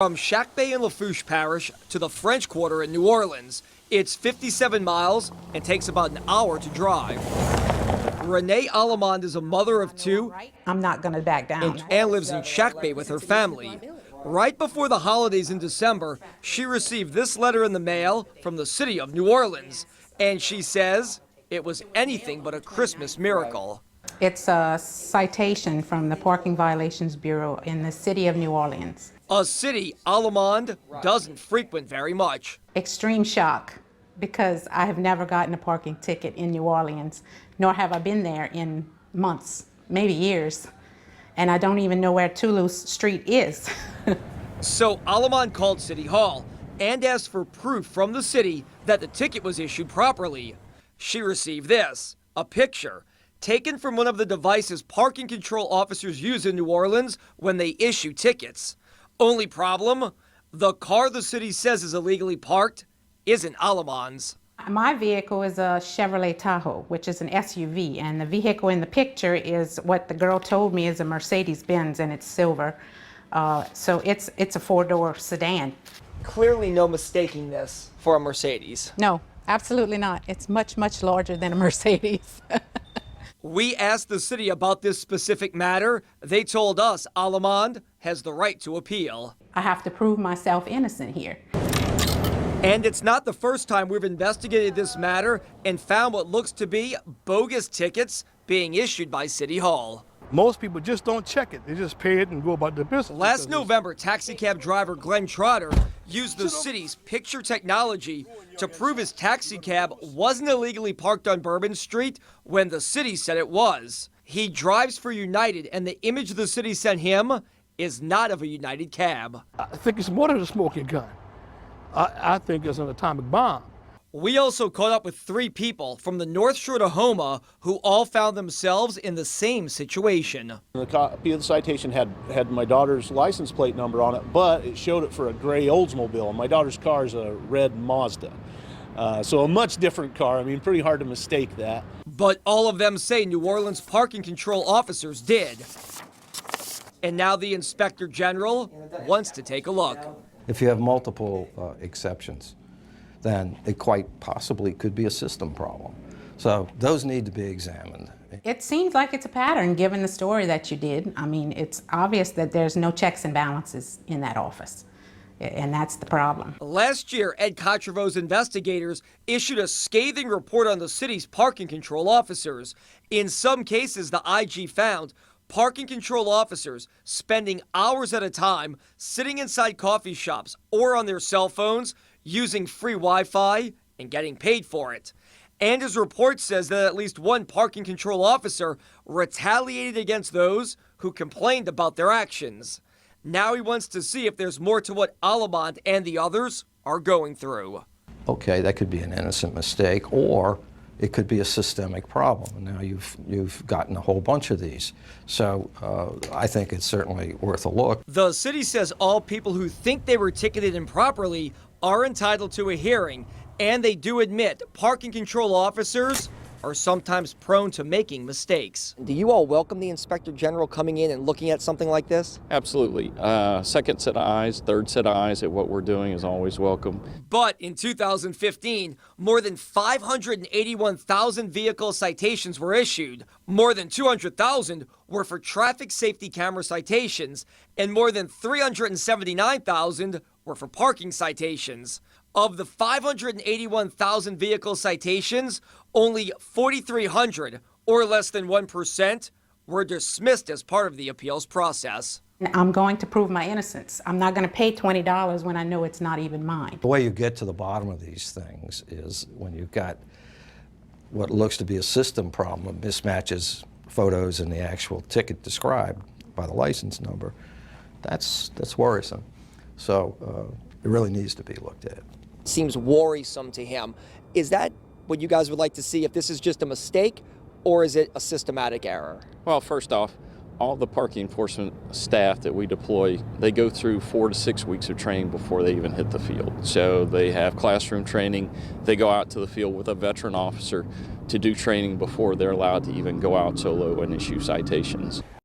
From Shack Bay in Lafourche Parish to the French Quarter in New Orleans, it's 57 miles and takes about an hour to drive. Renee Allemande is a mother of two. I'm not going to back down. And lives in Shack Bay with her family. Right before the holidays in December, she received this letter in the mail from the city of New Orleans. And she says it was anything but a Christmas miracle. It's a citation from the Parking Violations Bureau in the city of New Orleans. A city Allemande doesn't frequent very much. Extreme shock, because I have never gotten a parking ticket in New Orleans, nor have I been there in months, maybe years. And I don't even know where Toulouse Street is. So Allemande called City Hall and asked for proof from the city that the ticket was issued properly. She received this, a picture taken from one of the devices parking control officers use in New Orleans when they issue tickets. Only problem, the car the city says is illegally parked isn't Allemande's. My vehicle is a Chevrolet Tahoe, which is an SUV, and the vehicle in the picture is what the girl told me is a Mercedes-Benz, and it's silver. So it's a four-door sedan. Clearly no mistaking this for a Mercedes. No, absolutely not. It's much, much larger than a Mercedes. We asked the city about this specific matter. They told us Allemande has the right to appeal. I have to prove myself innocent here. And it's not the first time we've investigated this matter and found what looks to be bogus tickets being issued by City Hall. Most people just don't check it. They just pay it and go about their business. Last November, taxicab driver Glenn Trotter used the city's picture technology to prove his taxicab wasn't illegally parked on Bourbon Street when the city said it was. He drives for United, and the image the city sent him is not of a United cab. I think it's more than a smoking gun. I think it's an atomic bomb. We also caught up with 3 people from the North Shore to Houma who all found themselves in the same situation. The copy of the citation had my daughter's license plate number on it, but it showed it for a gray Oldsmobile. My daughter's car is a red Mazda. So a much different car. I mean, pretty hard to mistake that. But all of them say New Orleans parking control officers did. And now the Inspector General wants to take a look. If you have multiple exceptions, then it quite possibly could be a system problem. So those need to be examined. It seems like it's a pattern given the story that you did. I mean, it's obvious that there's no checks and balances in that office, and that's the problem. Last year, Ed Cotrevaux's investigators issued a scathing report on the city's parking control officers. In some cases, the IG found parking control officers spending hours at a time sitting inside coffee shops or on their cell phones using free Wi-Fi and getting paid for it. And his report says that at least one parking control officer retaliated against those who complained about their actions. Now he wants to see if there's more to what Allemande and the others are going through. Okay, that could be an innocent mistake, or it could be a systemic problem. And now you've gotten a whole bunch of these. So I think it's certainly worth a look. The city says all people who think they were ticketed improperly are entitled to a hearing, and they do admit parking control officers are sometimes prone to making mistakes. Do you all welcome the Inspector General coming in and looking at something like this? Absolutely. Second set of eyes, third set of eyes at what we're doing is always welcome. But in 2015, more than 581,000 vehicle citations were issued. More than 200,000 were for traffic safety camera citations, and more than 379,000 were for parking citations. Of the 581,000 vehicle citations, only 4,300, or less than 1%, were dismissed as part of the appeals process. I'm going to prove my innocence. I'm not going to pay $20 when I know it's not even mine. The way you get to the bottom of these things is when you've got what looks to be a system problem, mismatches photos and the actual ticket described by the license number. That's worrisome. So it really needs to be looked at. Seems worrisome to him. Is that what you guys would like to see, if this is just a mistake or is it a systematic error? Well, first off, all the parking enforcement staff that we deploy, they go through 4 to 6 weeks of training before they even hit the field. So they have classroom training. They go out to the field with a veteran officer to do training before they're allowed to even go out solo and issue citations.